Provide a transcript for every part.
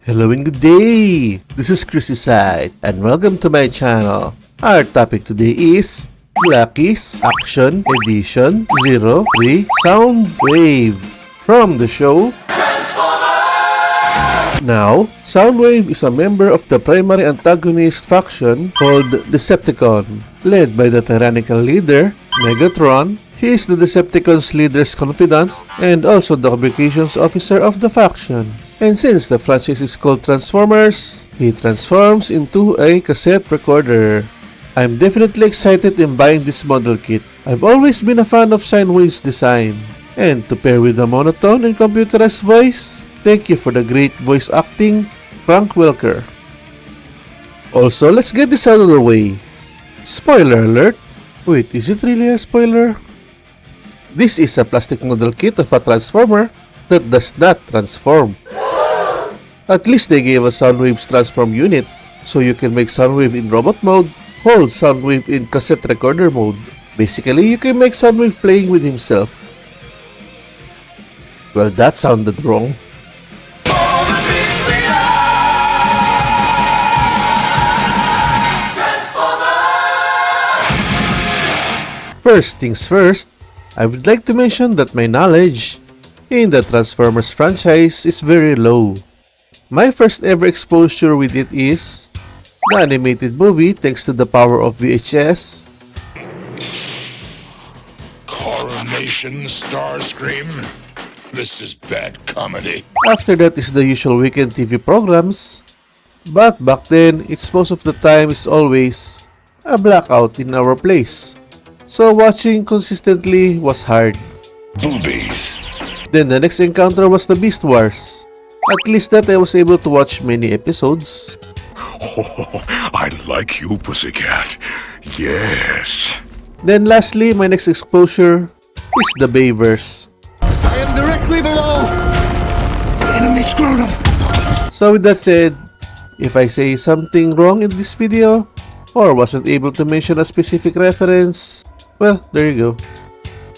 Hello and good day! This is Chrissy Side and welcome to my channel. Our topic today is Blackies Action Edition 03 Soundwave from the show Now, Soundwave is a member of the primary antagonist faction called Decepticon, led by the tyrannical leader, Megatron. He is the Decepticons' leader's confidant and also the communications officer of the faction. And since the franchise is called Transformers, he transforms into a cassette recorder. I'm definitely excited in buying this model kit. I've always been a fan of Soundwave's design. And to pair with the monotone and computerized voice, thank you for the great voice acting, Frank Welker. Also, let's get this out of the way. Spoiler alert! Wait, is it really a spoiler? This is a plastic model kit of a Transformer that does not transform. At least they gave us Soundwave's transform unit, so you can make Soundwave in robot mode, hold Soundwave in cassette recorder mode. Basically, you can make Soundwave playing with himself. Well, that sounded wrong. First things first, I would like to mention that my knowledge in the Transformers franchise is very low. My first ever exposure with it is the animated movie thanks to the power of VHS. Coronation Starscream? This is bad comedy. After that is the usual weekend TV programs. But back then, it's most of the time is always a blackout in our place. So watching consistently was hard. Boobies. Then the next encounter was the Beast Wars. At least that I was able to watch many episodes. Oh, I like you, pussycat. Yes. Then lastly, my next exposure is the Bayverse. I am directly below. Enemy scrotum. So with that said, if I say something wrong in this video, or wasn't able to mention a specific reference, well, there you go.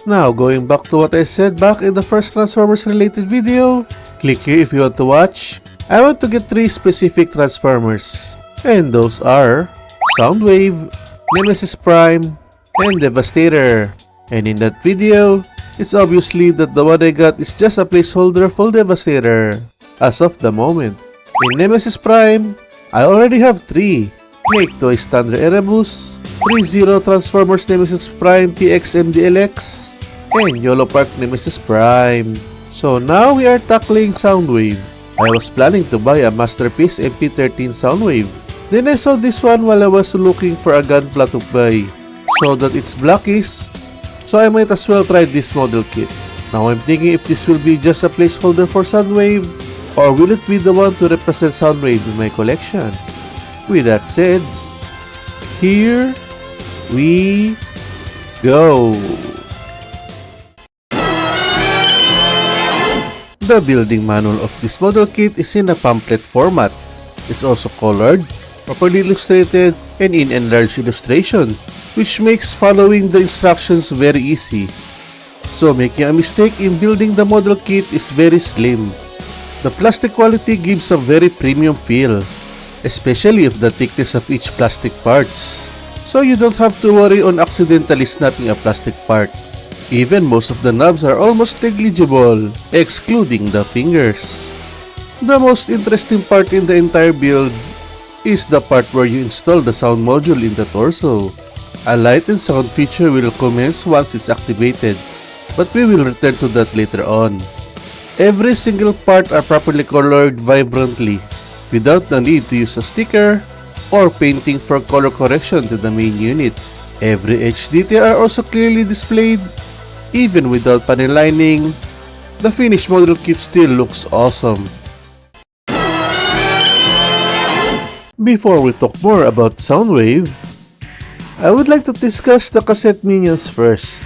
Now, going back to what I said back in the first Transformers related video, click here if you want to watch. I want to get 3 specific Transformers, and those are Soundwave, Nemesis Prime, and Devastator. And in that video, it's obviously that the one I got is just a placeholder for Devastator, as of the moment. In Nemesis Prime, I already have 3. Make Toys Thunder Erebus, 3-0 Transformers Nemesis Prime PX MDLX, and YOLO Park Nemesis Prime. So now we are tackling Soundwave. I was planning to buy a Masterpiece MP13 Soundwave. Then I saw this one while I was looking for a gunpla to buy. So that it's Blackies, so I might as well try this model kit. Now I'm thinking if this will be just a placeholder for Soundwave, or will it be the one to represent Soundwave in my collection? With that said, here we go. The building manual of this model kit is in a pamphlet format. It's also colored, properly illustrated, and in enlarged illustrations, which makes following the instructions very easy. So making a mistake in building the model kit is very slim. The plastic quality gives a very premium feel, especially if the thickness of each plastic parts. So you don't have to worry on accidentally snapping a plastic part. Even most of the knobs are almost negligible, excluding the fingers. The most interesting part in the entire build is the part where you install the sound module in the torso. A light and sound feature will commence once it's activated, but we will return to that later on. Every single part are properly colored vibrantly, without the need to use a sticker or painting for color correction to the main unit. Every edge detail are also clearly displayed. Even without panel lining, the finished model kit still looks awesome. Before we talk more about Soundwave, I would like to discuss the cassette minions first.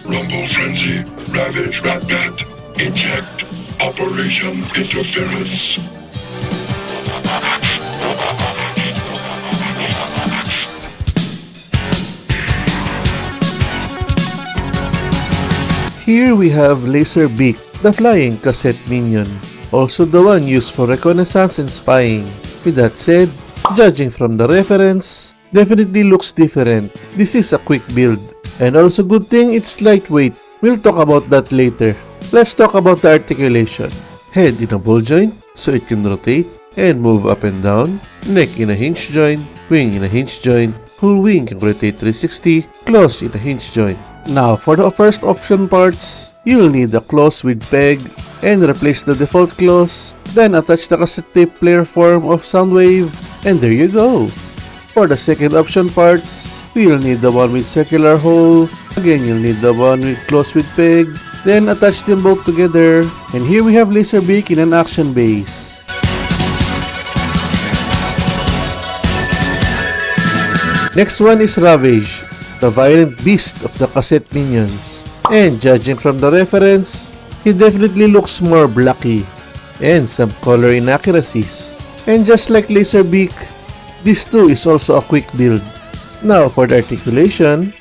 Rumble Frenzy, Ravage Ratbat, Eject, Operation Interference. Here we have Laserbeak, the flying cassette minion. also the one used for reconnaissance and spying. With that said, judging from the reference, definitely looks different. This is a quick build. And also good thing it's lightweight. We'll talk about that later. Let's talk about the articulation. Head in a ball joint, so it can rotate and move up and down. Neck in a hinge joint, wing in a hinge joint. Full wing can rotate 360, claws in a hinge joint. Now for the first option parts, you'll need the claws with peg and replace the default claws. Then attach the cassette tape player form of Soundwave, and there you go. For the second option parts, we'll need the one with circular hole. Again, you'll need the one with claws with peg. Then attach them both together. And here we have Laserbeak in an action base. Next one is Ravage, the violent beast of the cassette minions. And judging from the reference, he definitely looks more blocky and some color inaccuracies. And just like Laserbeak, this too is also a quick build. Now for the articulation,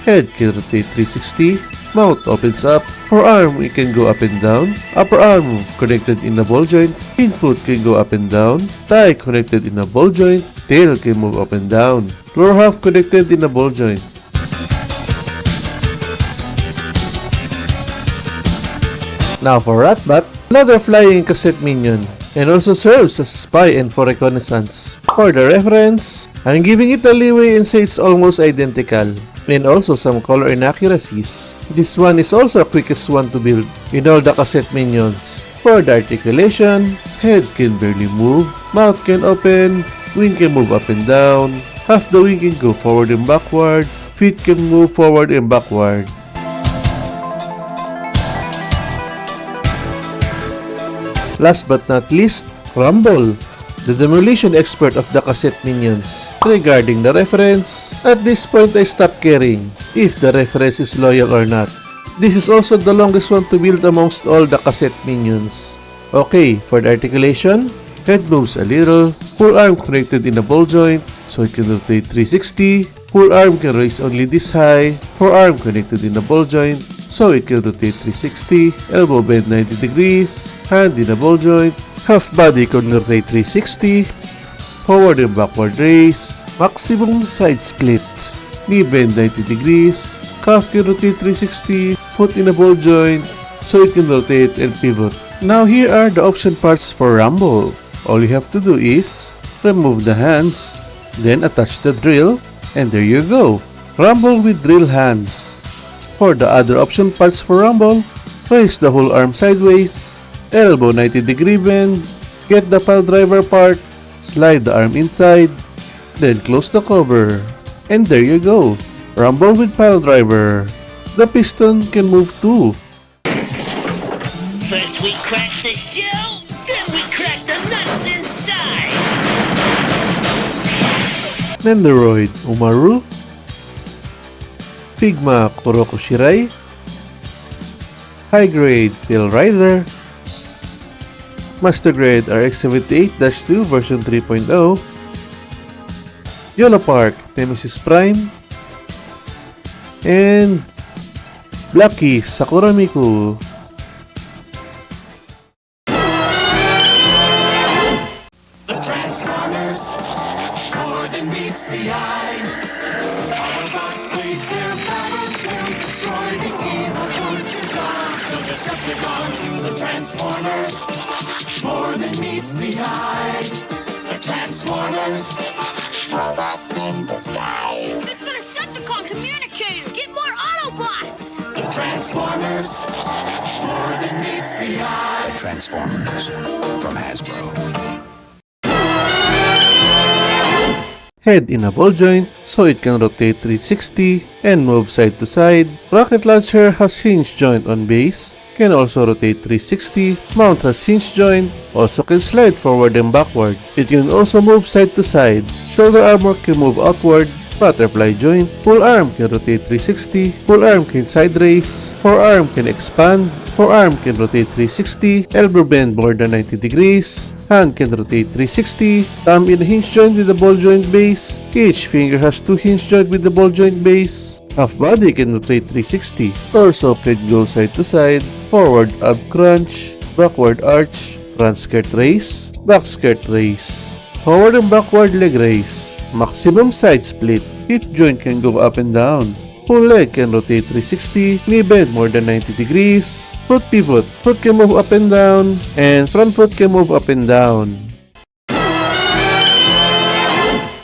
head can rotate 360, mouth opens up, forearm it can go up and down, upper arm connected in a ball joint, hind foot can go up and down, thigh connected in a ball joint, tail can move up and down, lower half connected in a ball joint. Now for Ratbat, another flying cassette minion, and also serves as a spy and for reconnaissance. For the reference, I'm giving it a leeway and say it's almost identical, and also some color inaccuracies. This one is also the quickest one to build in all the cassette minions. For the articulation, head can barely move, mouth can open, wing can move up and down, half the wing can go forward and backward, feet can move forward and backward. Last but not least, Rumble, the demolition expert of the cassette minions. Regarding the reference, at this point I stopped caring if the reference is loyal or not. This is also the longest one to build amongst all the cassette minions. Okay, for the articulation, head moves a little, full arm connected in a ball joint, so it can rotate 360, full arm can raise only this high, forearm connected in a ball joint, so it can rotate 360, elbow bend 90 degrees, hand in a ball joint, half body can rotate 360, forward and backward raise, maximum side split, knee bend 90 degrees, calf can rotate 360, foot in a ball joint, so it can rotate and pivot. Now here are the option parts for Rumble. All you have to do is remove the hands, then attach the drill, and there you go, Rumble with drill hands. For the other option parts for Rumble, raise the whole arm sideways, elbow 90 degree bend, get the pile driver part, slide the arm inside, then close the cover. And there you go, Rumble with pile driver. The piston can move too. First we crack the shell, then we crack the nuts inside. Nendoroid Umaru, Figma Kuroko Shirai, High Grade Tail Rider, Master Grade RX-78-2 version 3.0, Yolo Park Nemesis Prime, and Blacky Sakura Miku. The Transformers, more than meets the eye. Autobots wage their battle to destroy the evil forces of the Decepticons. The Transformers, more than meets the eye. The Transformers, robots in disguise. It's the Decepticon communicators! Get more Autobots! The Transformers, more than meets the eye. Transformers from Hasbro. Head in a ball joint, so it can rotate 360 and move side to side. Rocket launcher has hinge joint on base, can also rotate 360. Mount has hinge joint, also can slide forward and backward. It can also move side to side. Shoulder armor can move outward. Butterfly joint, full arm can rotate 360, full arm can side raise, forearm can expand, forearm can rotate 360, elbow bend more than 90 degrees, hand can rotate 360, thumb in a hinge joint with the ball joint base, each finger has two hinge joint with the ball joint base, half body can rotate 360, torso can go side to side, forward ab crunch, backward arch, front skirt raise, back skirt raise, forward and backward leg raise, maximum side split, hip joint can go up and down, full leg can rotate 360, knee bend more than 90 degrees, foot pivot, foot can move up and down, and front foot can move up and down.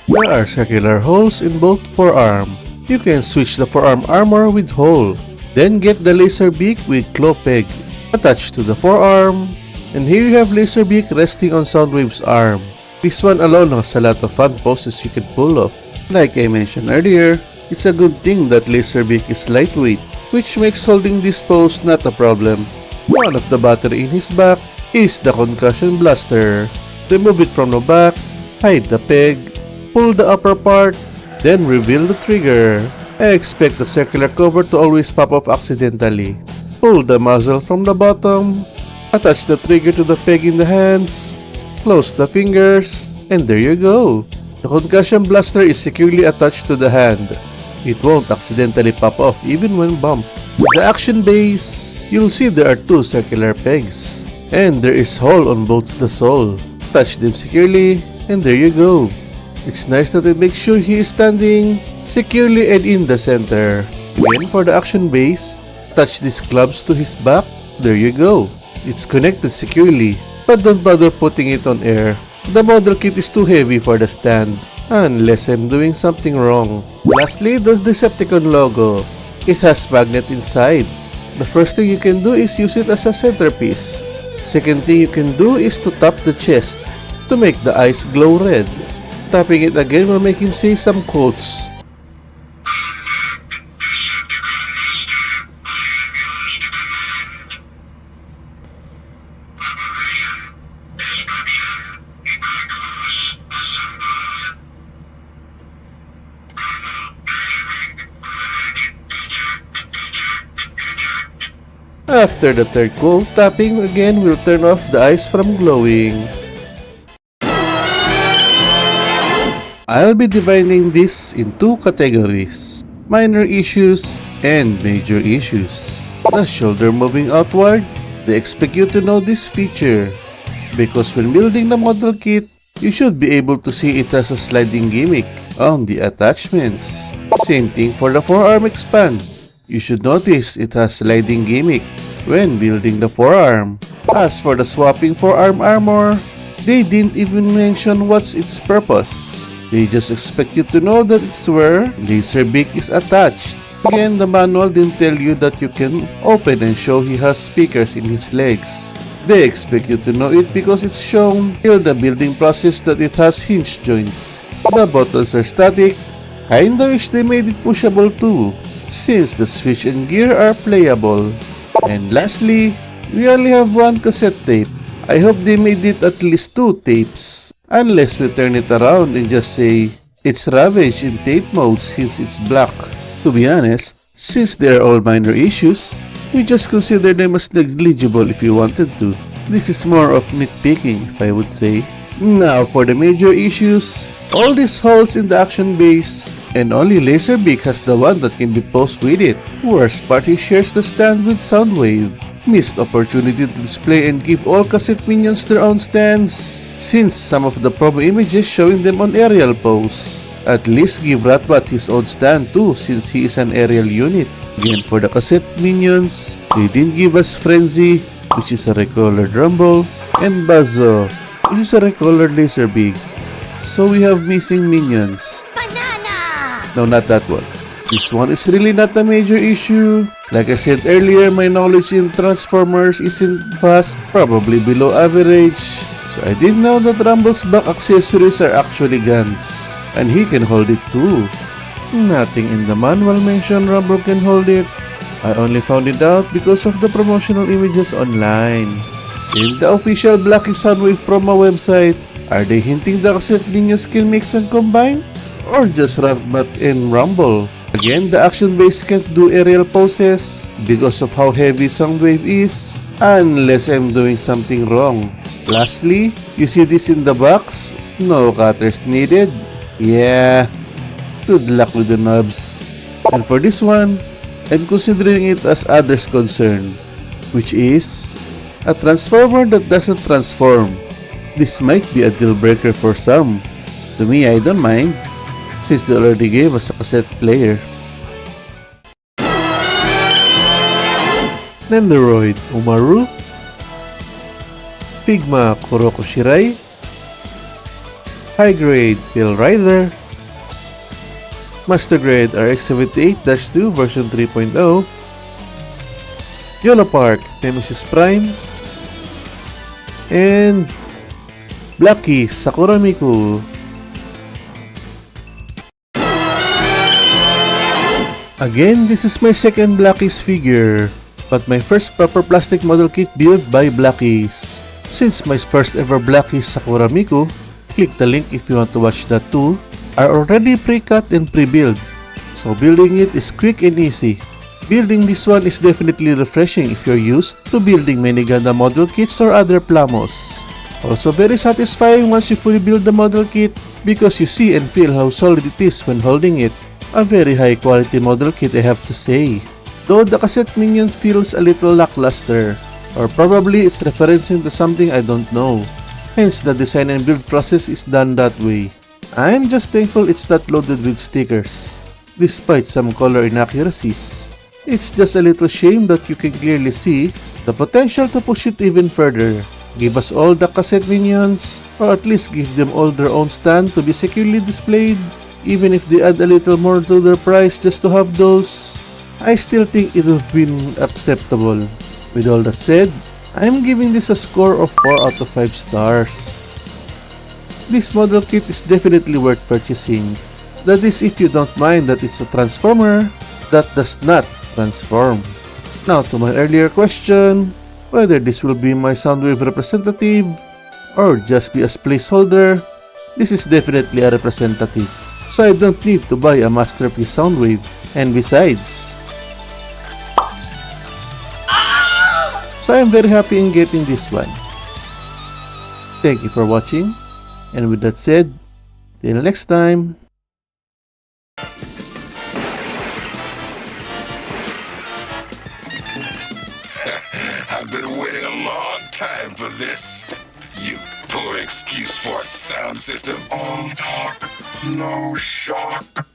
There are circular holes in both forearm. You can switch the forearm armor with hole, then get the laser beak with claw peg attached to the forearm, and here you have laser beak resting on Soundwave's arm. This one alone has a lot of fun poses you can pull off. Like I mentioned earlier, it's a good thing that laser beak is lightweight, which makes holding this pose not a problem. One of the battery in his back is the concussion blaster. Remove it from the back, hide the peg, pull the upper part, then reveal the trigger. I expect the circular cover to always pop off accidentally. Pull the muzzle from the bottom, attach the trigger to the peg in the hands, close the fingers, and there you go. The concussion blaster is securely attached to the hand. It won't accidentally pop off even when bumped. With the action base, you'll see there are two circular pegs, and there is hole on both the sole. Attach them securely, and there you go. It's nice that it makes sure he is standing securely and in the center. Then for the action base, attach these clubs to his back. There you go. It's connected securely, but don't bother putting it on air. The model kit is too heavy for the stand, unless I'm doing something wrong. Lastly, the Decepticon logo. It has magnet inside. The first thing you can do is use it as a centerpiece. Second thing you can do is to tap the chest to make the eyes glow red. Tapping it again will make him say some quotes. After the third quote, tapping again will turn off the eyes from glowing. I'll be dividing this in two categories: minor issues and major issues. The shoulder moving outward, they expect you to know this feature, because when building the model kit, you should be able to see it as a sliding gimmick on the attachments. Same thing for the forearm expand. You should notice it has sliding gimmick when building the forearm. As for the swapping forearm armor, they didn't even mention what's its purpose. They just expect you to know that it's where laser beak is attached. Again, the manual didn't tell you that you can open and show he has speakers in his legs. They expect you to know it because it's shown in the building process that it has hinge joints. The buttons are static. Kinda wish they made it pushable too, since the switch and gear are playable. And lastly, we only have one cassette tape. I hope they made it at least two tapes. Unless we turn it around and just say, it's Ravage in tape mode since it's black. To be honest, since they're all minor issues, we just consider them as negligible if you wanted to. This is more of nitpicking, if I would say. Now for the major issues, all these holes in the action base, and only Laserbeak has the one that can be posed with it. Worst part, he shares the stand with Soundwave. Missed opportunity to display and give all cassette minions their own stands, since some of the promo images showing them on aerial pose. At least give Ratbat his own stand too, since he is an aerial unit. Again, for the cassette minions, they didn't give us Frenzy, which is a recolored Rumble, and Bazo, which is a recolored Laserbeak. So we have missing minions. Banana! No, not that one. This one is really not a major issue. Like I said earlier, my knowledge in Transformers isn't vast, probably below average. So I didn't know that Rumble's back accessories are actually guns, and he can hold it too. Nothing in the manual mentioned Rumble can hold it. I only found it out because of the promotional images online. In the official Blacky Soundwave promo website, are they hinting the cassette minions can mix and combine? Or just Ratbat and Rumble? Again, the action base can't do aerial poses because of how heavy Soundwave is, unless I'm doing something wrong. Lastly, you see this in the box? No cutters needed. Yeah, good luck with the knobs. And for this one, I'm considering it as others concern, which is A transformer that doesn't transform. This might be a deal breaker for some. To me, I don't mind, since they already gave us a cassette player. Nendoroid Umaru, Figma Kuroko Shirai, High Grade Pill Rider, Master Grade RX-78-2 version 3.0, Yolo Park Nemesis Prime, and Blacky Sakura Miku. Again, this is my second Blackies figure, but my first proper plastic model kit built by Blackies. Since my first ever Blackies Sakura Miku, click the link if you want to watch that too, are already pre-cut and pre-built, so building it is quick and easy. Building this one is definitely refreshing if you're used to building many Gundam model kits or other plamos. Also very satisfying once you fully build the model kit because you see and feel how solid it is when holding it. A very high quality model kit, I have to say. Though the cassette minion feels a little lackluster, or probably it's referencing to something I don't know. Hence the design and build process is done that way. I'm just thankful it's not loaded with stickers, despite some color inaccuracies. It's just a little shame that you can clearly see the potential to push it even further. Give us all the cassette minions, or at least give them all their own stand to be securely displayed. Even if they add a little more to their price just to have those, I still think it would have been acceptable. With all that said, I'm giving this a score of 4 out of 5 stars. This model kit is definitely worth purchasing. That is if you don't mind that it's a transformer that does not transform. Now to my earlier question, whether this will be my Soundwave representative or just be a placeholder, this is definitely a representative. So I don't need to buy a masterpiece Soundwave. And besides, so I'm very happy in getting this one. Thank you for watching, and with that said, till next time. I've been waiting a long time for this. You poor excuse for a sound system. All talk, no shock.